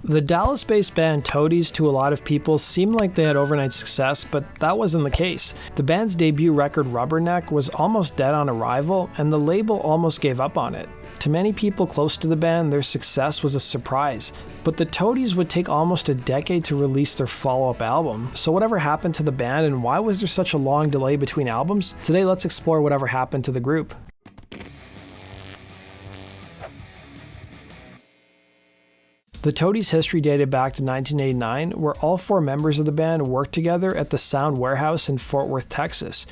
The Dallas-based band Toadies, to a lot of people, seemed like they had overnight success, but that wasn't the case. The band's debut record, Rubberneck, was almost dead on arrival, and the label almost gave up on it. To many people close to the band, their success was a surprise, but the Toadies would take almost a decade to release their follow-up album. So whatever happened to the band, and why was there such a long delay between albums? Today, let's explore whatever happened to the group. The Toadies' history dated back to 1989, where all four members of the band worked together at the Sound Warehouse in Fort Worth, Texas.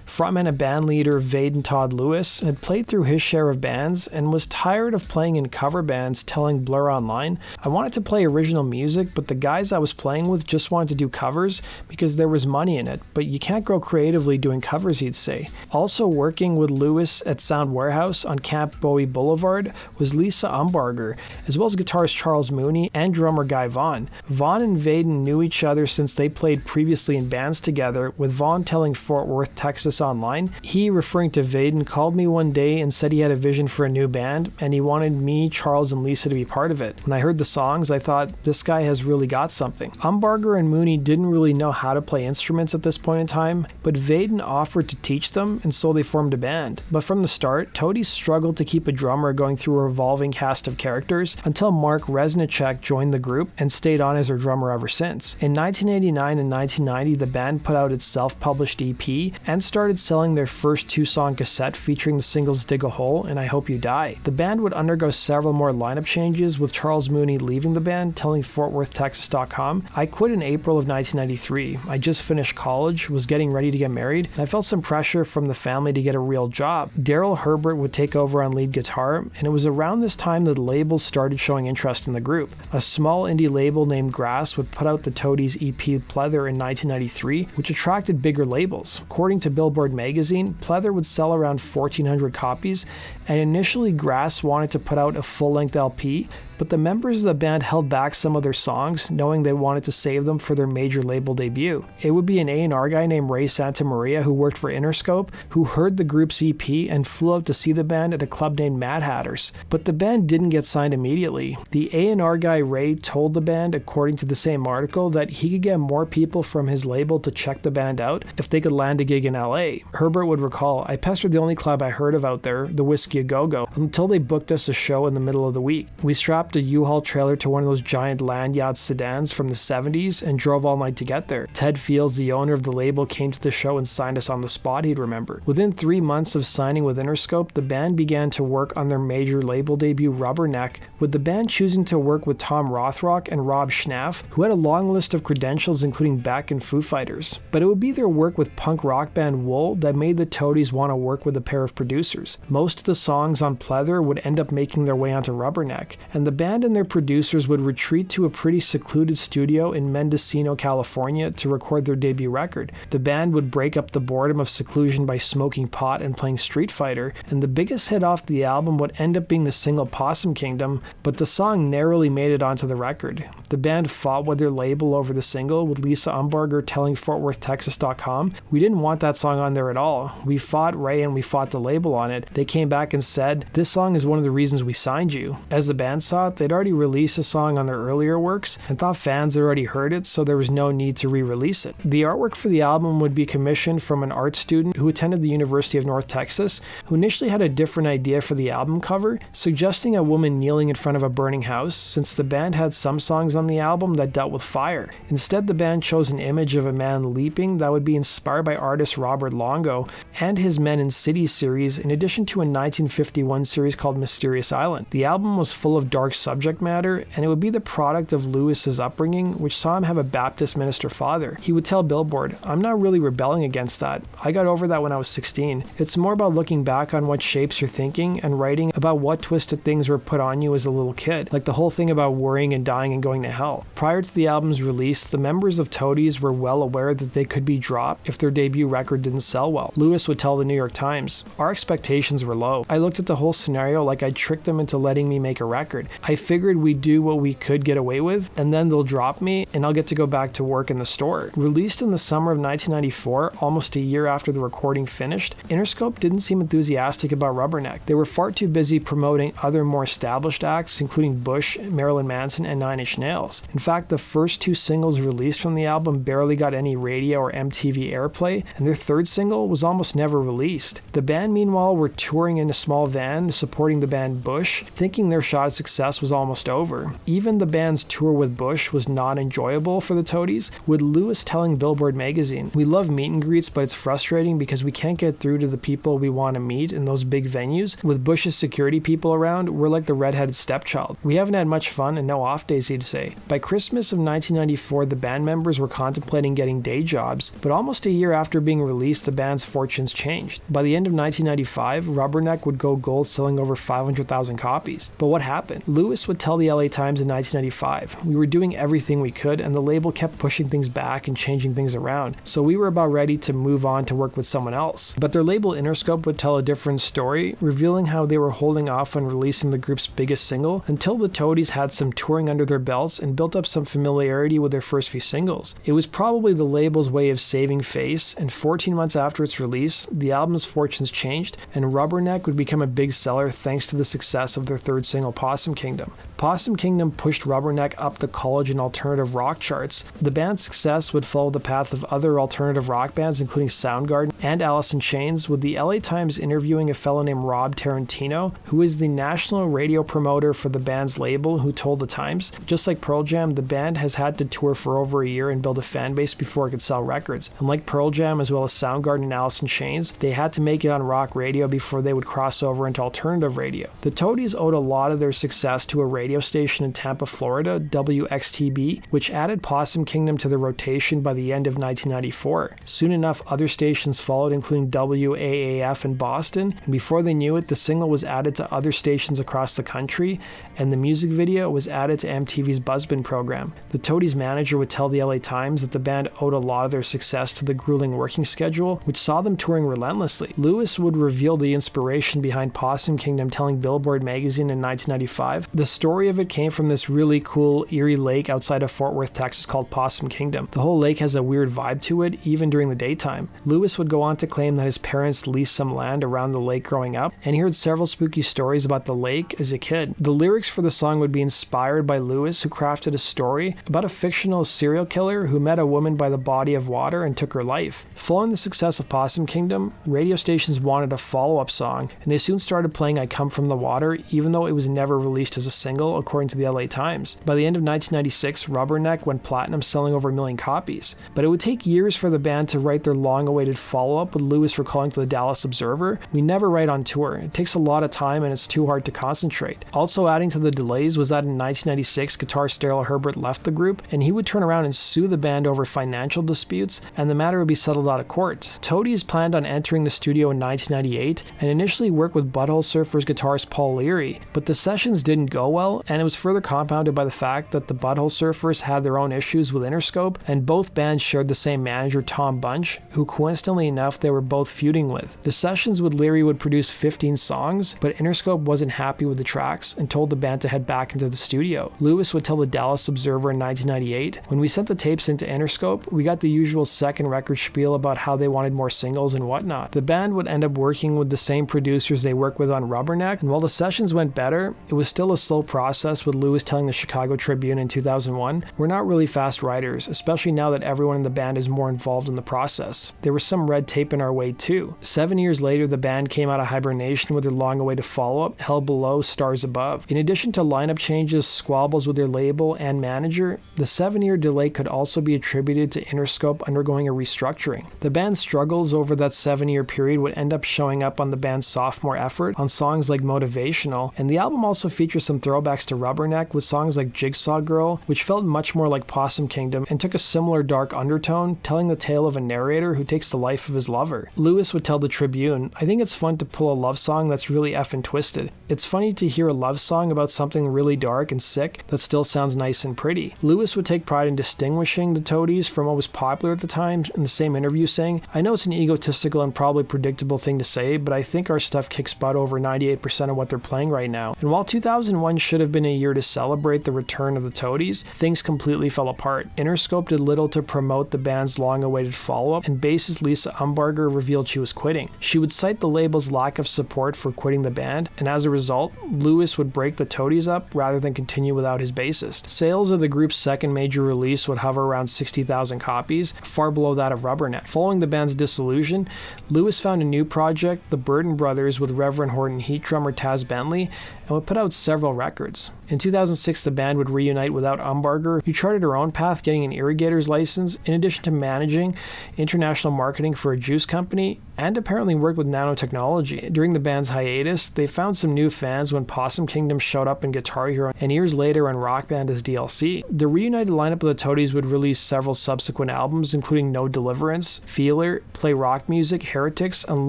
Frontman and bandleader Vaden Todd Lewis had played through his share of bands and was tired of playing in cover bands, telling Blur Online, "I wanted to play original music, but the guys I was playing with just wanted to do covers because there was money in it, but you can't grow creatively doing covers," he'd say. Also working with Lewis at Sound Warehouse on Camp Bowie Boulevard was Lisa Umbarger, as well as guitarist Charles Mooney and drummer Guy Vaughn. Vaughn and Vaden knew each other since they played previously in bands together, with Vaughn telling Fort Worth, Texas Online, he, referring to Vaden, called me one day and said he had a vision for a new band, and he wanted me, Charles, and Lisa to be part of it. When I heard the songs, I thought, this guy has really got something. Umbarger and Mooney didn't really know how to play instruments at this point in time, but Vaden offered to teach them, and so they formed a band. But from the start, Toadies struggled to keep a drummer going through a revolving cast of characters until Mark Resnicek joined the group and stayed on as their drummer ever since. In 1989 and 1990, the band put out its self-published EP and started selling their first two-song cassette featuring the singles Dig a Hole and I Hope You Die. The band would undergo several more lineup changes, with Charles Mooney leaving the band, telling FortWorthTexas.com, "I quit in April of 1993. I just finished college, was getting ready to get married, and I felt some pressure from the family to get a real job." Daryl Herbert would take over on lead guitar, and it was around this time that the labels started showing interest in the group. A small indie label named Grass would put out the Toadies EP Pleather in 1993, which attracted bigger labels. According to Billboard magazine, Pleather would sell around 1,400 copies, and initially Grass wanted to put out a full-length LP, but the members of the band held back some of their songs, knowing they wanted to save them for their major label debut. It would be an A&R guy named Ray Santamaria, who worked for Interscope, who heard the group's EP and flew out to see the band at a club named Mad Hatters. But the band didn't get signed immediately. The A&R guy Ray told the band, according to the same article, that he could get more people from his label to check the band out if they could land a gig in LA. Herbert would recall, "I pestered the only club I heard of out there, the Whiskey A Go-Go, until they booked us a show in the middle of the week. We strapped a U-Haul trailer to one of those giant land yacht sedans from the 70s and drove all night to get there. Ted Fields, the owner of the label, came to the show and signed us on the spot," he'd remember. Within 3 months of signing with Interscope, the band began to work on their major label debut, Rubberneck, with the band choosing to work with Tom Rothrock and Rob Schnaff, who had a long list of credentials including Beck and Foo Fighters. But it would be their work with punk rock band Wool that made the Toadies want to work with a pair of producers. Most of the songs on Pleather would end up making their way onto Rubberneck, and the band and their producers would retreat to a pretty secluded studio in Mendocino, California to record their debut record. The band would break up the boredom of seclusion by smoking pot and playing Street Fighter, and the biggest hit off the album would end up being the single Possum Kingdom, but the song narrowly made it onto the record. The band fought with their label over the single, with Lisa Umbarger telling FortWorthTexas.com, "We didn't want that song on there at all. We fought Ray and we fought the label on it. They came back and said, 'This song is one of the reasons we signed you.'" As the band saw it, they'd already released a song on their earlier works and thought fans had already heard it, so there was no need to re-release it. The artwork for the album would be commissioned from an art student who attended the University of North Texas, who initially had a different idea for the album cover, suggesting a woman kneeling in front of a burning house, since the band had some songs on the album that dealt with fire. Instead, the band chose an image of a man leaping that would be inspired by artist Robert Longo and his Men in Cities series, in addition to a 1951 series called Mysterious Island. The album was full of dark subject matter, and it would be the product of Lewis's upbringing, which saw him have a Baptist minister father. He would tell Billboard, "I'm not really rebelling against that. I got over that when I was 16. It's more about looking back on what shapes your thinking and writing about what twisted things were put on you as a little kid, like the whole thing about worrying and dying and going to hell." Prior to the album's release, the members of Toadies were well aware that they could be dropped if their debut record didn't sell well. Lewis would tell the New York Times, "Our expectations were low. I looked at the whole scenario like I tricked them into letting me make a record. I figured we'd do what we could get away with, and then they'll drop me, and I'll get to go back to work in the store." Released in the summer of 1994, almost a year after the recording finished, Interscope didn't seem enthusiastic about Rubberneck. They were far too busy promoting other more established acts, including Bush, Marilyn Manson, and Nine Inch Nails. snails. In fact, the first 2 singles released from the album barely got any radio or MTV airplay, and their third single was almost never released. The band, meanwhile, were touring in a small van supporting the band Bush, thinking their shot at success was almost over. Even the band's tour with Bush was not enjoyable for the Toadies, with Lewis telling Billboard magazine, "We love meet and greets, but it's frustrating because we can't get through to the people we want to meet in those big venues. With Bush's security people around, we're like the redheaded stepchild. We haven't had much fun and no off days," he'd say. By Christmas of 1994, the band members were contemplating getting day jobs, but almost a year after being released, the band's fortunes changed. By the end of 1995, Rubberneck would go gold, selling over 500,000 copies. But what happened? Lewis would tell the LA Times in 1995, "We were doing everything we could, and the label kept pushing things back and changing things around, so we were about ready to move on to work with someone else." But their label Interscope would tell a different story, revealing how they were holding off on releasing the group's biggest single until the Toadies had some touring under their belts and built up some familiarity with their first few singles. It was probably the label's way of saving face, and 14 months after its release, the album's fortunes changed, and Rubberneck would become a big seller thanks to the success of their third single, Possum Kingdom. Possum Kingdom pushed Rubberneck up the college and alternative rock charts. The band's success would follow the path of other alternative rock bands, including Soundgarden and Alice in Chains, with the LA Times interviewing a fellow named Rob Tarantino, who is the national radio promoter for the band's label, who told the Times, "Just like Pearl Jam, the band has had to tour for over a year and build a fan base before it could sell records. And like Pearl Jam, as well as Soundgarden and Alice in Chains, they had to make it on rock radio before they would cross over into alternative radio." The Toadies owed a lot of their success to a radio station in Tampa, Florida, WXTB, which added Possum Kingdom to the rotation by the end of 1994. Soon enough, other stations followed, including WAAF in Boston, and before they knew it, the single was added to other stations across the country, and the music video was added to MTV's Buzzbin program. The Toadies manager would tell the LA Times that the band owed a lot of their success to the grueling working schedule, which saw them touring relentlessly. Lewis would reveal the inspiration behind Possum Kingdom, telling Billboard magazine in 1995, "The story of it came from this really cool, eerie lake outside of Fort Worth, Texas called Possum Kingdom. The whole lake has a weird vibe to it, even during the daytime." Lewis would go on to claim that his parents leased some land around the lake growing up, and he heard several spooky stories about the lake as a kid. The lyrics for the song would be inspired by Lewis, who crafted a story about a fictional serial killer who met a woman by the body of water and took her life. Following the success of Possum Kingdom, radio stations wanted a follow-up song, and they soon started playing "I Come From the Water," even though it was never released as a single, according to the LA Times. By the end of 1996, Rubberneck went platinum, selling over 1 million copies. But it would take years for the band to write their long-awaited follow-up, with Lewis recalling to the Dallas Observer, "We never write on tour. It takes a lot of time and it's too hard to concentrate." Also adding to the delays was that in 1996, guitarist Daryl Herbert left the group, and he would turn around and sue the band over financial disputes, and the matter would be settled out of court. Toadies planned on entering the studio in 1998 and initially worked with Butthole Surfers guitarist Paul Leary, but the sessions didn't go well, and it was further compounded by the fact that the Butthole Surfers had their own issues with Interscope, and both bands shared the same manager, Tom Bunch, who coincidentally enough they were both feuding with. The sessions with Leary would produce 15 songs, but Interscope wasn't happy with the tracks and told the band to head back into the studio. Lewis would tell the Dallas Observer in 1998, "When we sent the tapes into Interscope, we got the usual second record spiel about how they wanted more singles and whatnot." The band would end up working with the same producers they worked with on Rubberneck, and while the sessions went better, it was still a slow process, with Lewis telling the Chicago Tribune in 2001, "We're not really fast writers, especially now that everyone in the band is more involved in the process. There was some red tape in our way too." 7 years later, the band came out of hibernation with their long-awaited follow-up, Hell Below, Stars Above. In addition to lineup changes, squabbles with their label and manager, the 7-year delay could also be attributed to Interscope undergoing a restructuring. The band's struggles over that 7-year period would end up showing up on the band's sophomore effort on songs like Motivational, and the album also features some throwbacks to Rubberneck with songs like Jigsaw Girl, which felt much more like Possum Kingdom and took a similar dark undertone, telling the tale of a narrator who takes the life of his lover. Lewis would tell the Tribune, "I think it's fun to pull a love song that's really effing twisted. It's funny to hear a love song about something really dark and sick that still sounds nice and pretty." Lewis would take pride in distinguishing the Toadies from what was popular at the time in the same interview, saying, "I know it's an egotistical and probably predictable thing to say, but I think our stuff kicks butt over 98% of what they're playing right now." And while 2001 should have been a year to celebrate the return of the Toadies, things completely fell apart. Interscope did little to promote the band's long-awaited follow-up, and bassist Lisa Umbarger revealed she was quitting. She would cite the label's lack of support for quitting the band, and as a result, Lewis would break the Toadies up rather than continue without his bassist. Sales of the group's second major release would hover around 60,000 copies, far below that of Rubberneck. Following the band's dissolution, Lewis found a new project, the Burton Brothers, with Reverend Horton Heat drummer Taz Bentley, and would put out several records. In 2006, the band would reunite without Umbarger, who charted her own path, getting an irrigator's license, in addition to managing international marketing for a juice company, and apparently worked with nanotechnology. During the band's hiatus, they found some new fans when Possum Kingdom showed up in Guitar Hero, and years later on Rock Band as DLC. The reunited lineup of the Toadies would release several subsequent albums, including No Deliverance, Feeler, Play Rock Music, Heretics, and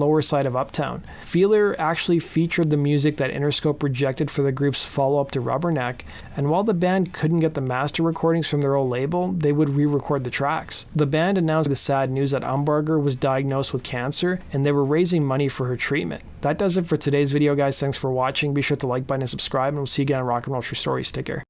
Lower Side of Uptown. Feeler actually featured the music that Interscope rejected for the group's follow-up to Rubberneck, and while the band couldn't get the master recordings from their old label, they would re-record the tracks. The band announced the sad news that Umbarger was diagnosed with cancer, and they were raising money for her treatment. That does it for today's video, guys. Thanks for watching. Be sure to like button and subscribe, and we'll see you again on Rock and Roll True Stories. Take care.